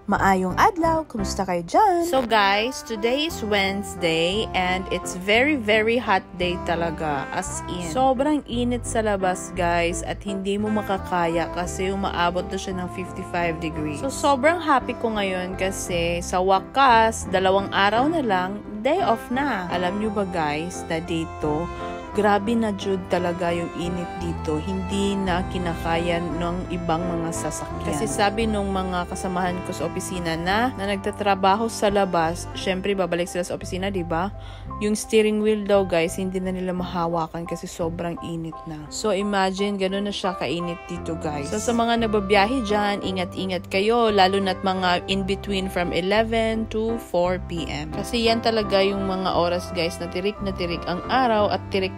Maayong adlaw, kumusta kayo dyan? So guys, today is Wednesday and it's very hot day talaga, as in. Sobrang init sa labas guys at hindi mo makakaya kasi umaabot na siya ng 55 degrees. So sobrang happy ko ngayon kasi sa wakas, 2 araw na lang, day off na. Alam nyo ba guys na dito, grabe na jud talaga yung init dito. Hindi na kinakaya ng ibang mga sasakyan. Kasi sabi nung mga kasamahan ko sa opisina na nagtatrabaho sa labas, syempre babalik sila sa opisina, di ba? Yung steering wheel daw guys, hindi na nila mahawakan kasi sobrang init na. So imagine, ganun na siya kainit dito guys. So sa mga nababiyahe dyan, ingat-ingat kayo, lalo na't mga in between from 11 to 4 p.m. Kasi yan talaga yung mga oras guys na tirik ang araw at tirik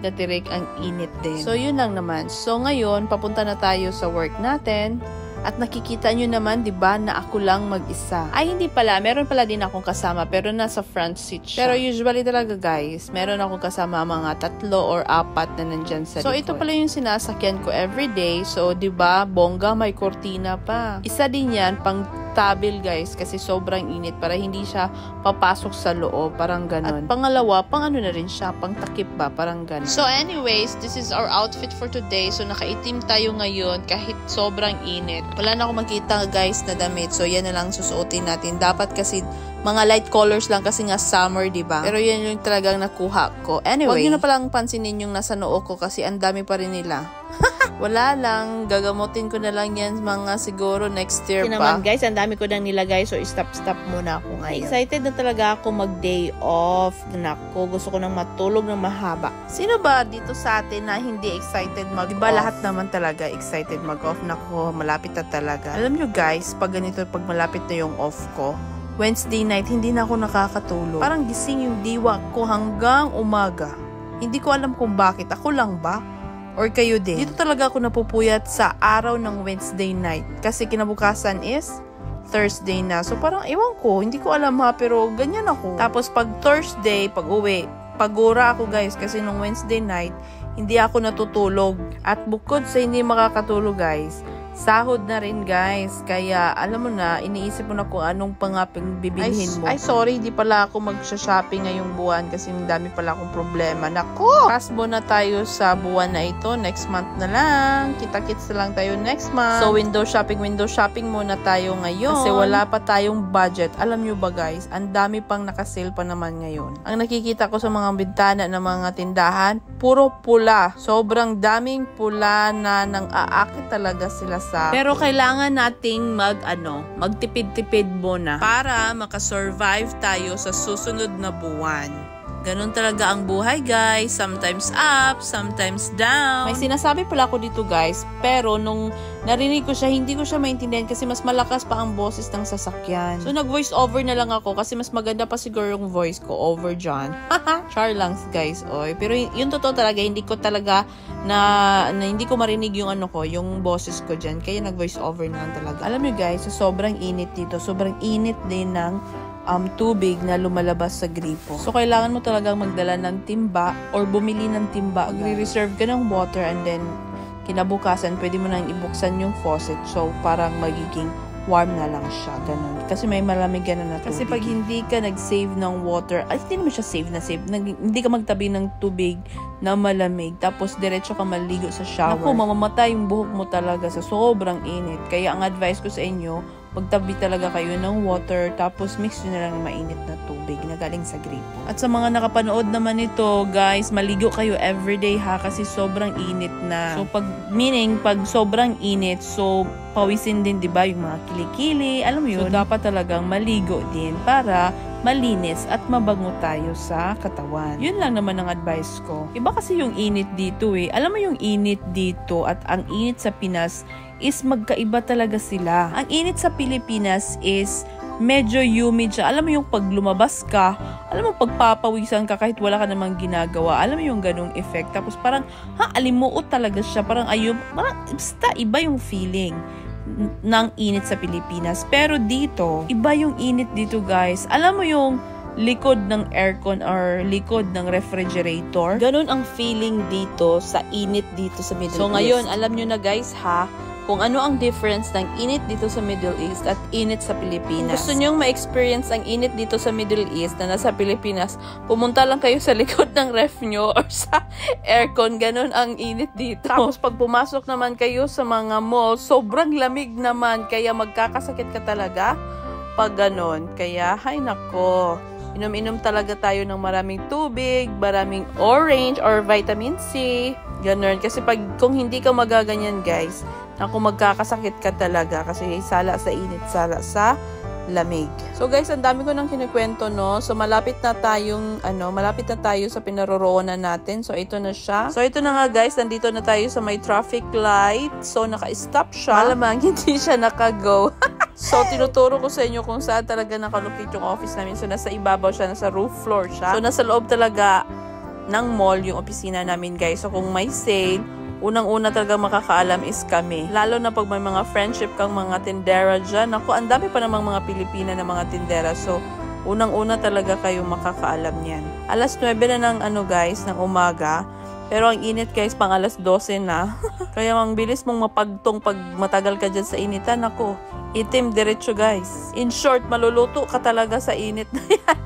ang init din. So, yun lang naman. So, ngayon, papunta na tayo sa work natin. At nakikita nyo naman, di ba, na ako lang mag-isa. Ay, hindi pala. Meron pala din akong kasama, pero nasa front seat siya. Pero usually talaga, guys, meron akong kasama mga 3 or 4 na nandyan sa likod. So, ito pala yung sinasakyan ko everyday. So, di ba, bongga, may kortina pa. Isa din yan, pang tabil guys, kasi sobrang init para hindi siya papasok sa loob, parang ganun. At pangalawa, pang ano na rin siya, pang takip ba, parang ganun. So anyways, this is our outfit for today. So nakaitim tayo ngayon kahit sobrang init. Wala na akong makita guys na damit. So yan na lang susuotin natin. Dapat kasi mga light colors lang kasi nga summer, di ba? Pero yan yung talagang nakuha ko. Anyway, wag nyo na palang pansinin yung nasa noo ko kasi ang dami pa rin nila. Wala lang, gagamutin ko na lang yan mga siguro next year pa. Naman guys, ang dami ko nang nilagay, so stop muna ako ngayon. Excited na talaga ako mag-day off. Nako, gusto ko nang matulog ng mahaba. Sino ba dito sa atin na hindi excited mag-off? Diba lahat naman talaga excited mag-off? Nako, malapit na talaga. Alam nyo guys, pag ganito, pag malapit na yung off ko, Wednesday night, hindi na ako nakakatulog. Parang gising yung diwa ko hanggang umaga. Hindi ko alam kung bakit. Ako lang ba? Or kayo din? Dito talaga ako napupuyat sa araw ng Wednesday night. Kasi kinabukasan is Thursday na. So parang ewan ko, hindi ko alam ha, pero ganyan ako. Tapos pag Thursday, pag uwi, pagura ako guys. Kasi nung Wednesday night, hindi ako natutulog. At bukod sa hindi makakatulog guys, sahod na rin guys. Kaya alam mo na, iniisip mo na kung anong pangaping bibilhin mo. Ay sorry, di pala ako magsha-shopping ngayong buwan kasi ang dami pala akong problema. Nako! Pasbo na tayo sa buwan na ito. Next month na lang. Kita-kits na lang tayo next month. So window shopping muna tayo ngayon. Kasi wala pa tayong budget. Alam nyo ba guys, ang dami pang nakasale pa naman ngayon. Ang nakikita ko sa mga bintana ng mga tindahan, puro pula. Sobrang daming pula na nang aakit talaga sila sa. Pero kailangan nating magtipid-tipid muna para makasurvive tayo sa susunod na buwan. Ganun talaga ang buhay guys. Sometimes up, sometimes down. May sinasabi pala ako dito guys, pero nung narinig ko siya, hindi ko siya maintindihan kasi mas malakas pa ang boses ng sasakyan. So nag-voice over na lang ako kasi mas maganda pa siguro yung voice ko over John. Char lang guys, oy. Pero yung totoo talaga, hindi ko talaga na hindi ko marinig yung yung boses ko dyan. Kaya nag-voice over na lang talaga. Alam nyo guys, so sobrang init dito. Sobrang init din ng tubig na lumalabas sa gripo. So, kailangan mo talagang magdala ng timba or bumili ng timba. Magre-reserve ka ng water and then kinabukasan, pwede mo nang ibuksan yung faucet. So, parang magiging warm na lang siya. Ganun. Kasi may malamig na tubig. Kasi pag hindi ka nag-save ng water, ay hindi naman siya save. Hindi ka magtabi ng tubig na malamig. Tapos, diretso ka maligo sa shower. Naku, mamamatay yung buhok mo talaga sa sobrang init. Kaya, ang advice ko sa inyo, magtabi talaga kayo ng water, tapos mix nyo na lang ng mainit na tubig na galing sa gripo. At sa mga nakapanood naman nito, guys, maligo kayo everyday ha, kasi sobrang init na. So, pag sobrang init, so, pawisin din, di ba, yung mga kilikili, alam mo yun, so, dapat talagang maligo din para malinis at mabango tayo sa katawan. Yun lang naman ang advice ko. Iba kasi yung init dito eh. Alam mo yung init dito at ang init sa Pinas is magkaiba talaga sila. Ang init sa Pilipinas is medyo humid siya. Alam mo yung pag lumabas ka, alam mo pagpapawisan ka kahit wala ka namang ginagawa. Alam mo yung ganung effect. Tapos parang, alimuot talaga siya. Parang basta iba yung feeling ng init sa Pilipinas. Pero dito, iba yung init dito guys. Alam mo yung likod ng aircon or likod ng refrigerator. Ganun ang feeling dito sa init dito sa Middle East. So ngayon, alam nyo na guys ha, kung ano ang difference ng init dito sa Middle East at init sa Pilipinas. Kung gusto nyong ma-experience ang init dito sa Middle East na nasa Pilipinas, pumunta lang kayo sa likod ng ref nyo or sa aircon. Ganun ang init dito. Tapos pag pumasok naman kayo sa mga mall, sobrang lamig naman. Kaya magkakasakit ka talaga pag ganun. Kaya, hay nako. Inom-inom talaga tayo ng maraming tubig, maraming orange or vitamin C. Ganun. Kasi kung hindi ka magaganyan guys, naku, magkakasakit ka talaga kasi sala sa init, sala sa lamig. So guys, ang dami ko nang kinikwento, no? So malapit na tayo sa pinaroroonan natin. So ito na siya. So ito na nga guys, nandito na tayo sa may traffic light. So naka-stop siya. Malamang hindi siya naka-go. So tinuturo ko sa inyo kung saan talaga nakalocate yung office namin. So nasa ibabaw siya, nasa roof floor siya. So nasa loob talaga ng mall yung opisina namin guys. So kung may sale, unang-una talaga makakaalam is kami. Lalo na pag may mga friendship kang mga tindera dyan. Ako, ang dami pa namang mga Pilipina na mga tindera. So, unang-una talaga kayo makakaalam niyan. Alas 9 na ng umaga. Pero ang init guys, pang alas 12 na. Kaya ang bilis mong mapagtong pag matagal ka dyan sa initan. Ako, itim diretso guys. In short, maluluto ka talaga sa init na yan.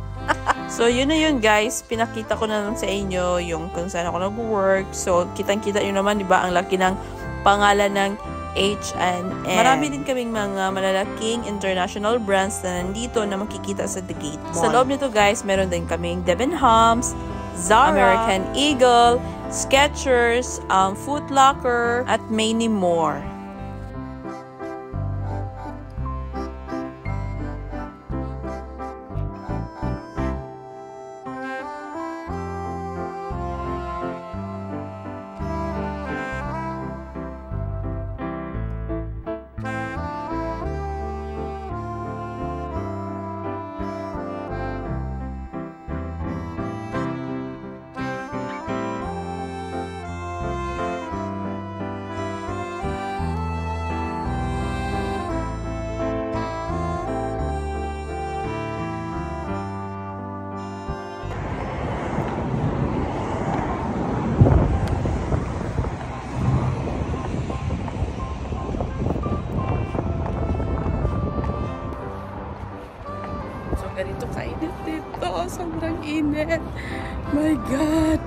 So, yun na yun guys. Pinakita ko na lang sa inyo yung kung saan ako nag-work. So, kitang-kita yun naman, di ba? Ang laki ng pangalan ng H&M. Marami din kaming mga malalaking international brands na nandito na makikita sa The Gate Mall. Sa loob nito guys, meron din kaming Debenhams, Zara, American Eagle, Skechers, Foot Locker, at many more. Ganito kainit dito. Sobrang init. My God.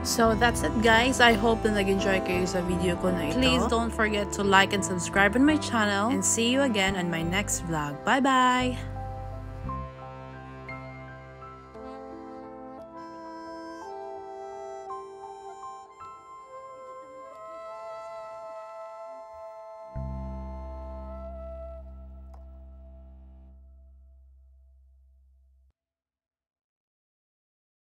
So that's it guys. I hope na nag-enjoy kayo sa video ko na ito. Please don't forget to like and subscribe on my channel. And see you again on my next vlog. Bye-bye!